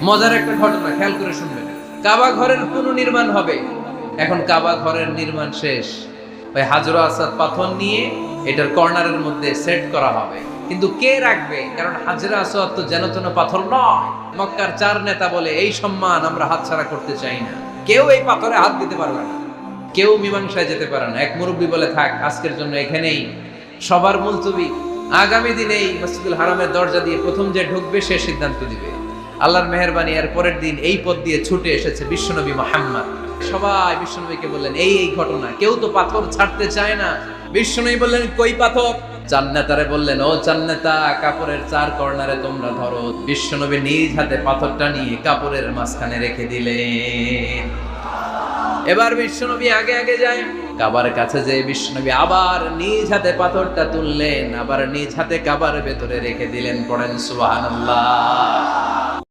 মজার একটা ঘটনা, খেয়াল করে শুনবেন। কাবা ঘরের পুনর্নির্মাণ হবে। এখন কাবা ঘরের নির্মাণ শেষ, ওই হাজর আসাদ পাথর নিয়ে এটার কর্নারের মধ্যে সেট করা হবে। কিন্তু কে রাখবে? কারণ হাজর আসাদ তো যেন তেন পাথর নয়। মক্কার 4 নেতা বলে এই সম্মান আমরা হাতছাড়া করতে চাই না, কেউ এই পাথরে হাত দিতে পারবে না, কেউ মীমাংসায় যেতে পারে না। এক মুরব্বী বলে, থাক আজকের জন্য এখানেই, সবার মুলতবি, আগামী দিনেই মসজিদুল হারামের দরজা দিয়ে প্রথম যে ঢুকবে সে সিদ্ধান্ত দিবে। আল্লাহর মেহেরবানি, এর পরের দিন এই পথ দিয়ে ছুটে এসেছে বিশ্বনবী মুহাম্মদ। সবাই বিশ্বনবীকে বললেন এই এই ঘটনা, কেউ তো পাথর ছাড়তে চায় না। বিশ্বনবী বললেন কই পাথর? জান্নাতারে বললেন, ও জান্নাতা, কাপড়ের 4 কর্নারে তোমরা ধরো। বিশ্বনবী নিজ হাতে পাথরটা নিয়ে কাপড়ের মাঝখানে রেখে দিলেন। এবার বিশ্বনবী আগে আগে যায়, কাবার কাছে যে বিশ্বনবী আবার নিজ হাতে পাথরটা তুললেন, আবার নিজ হাতে কাবার ভেতরে রেখে দিলেন। পড়েন সুবহানাল্লাহ।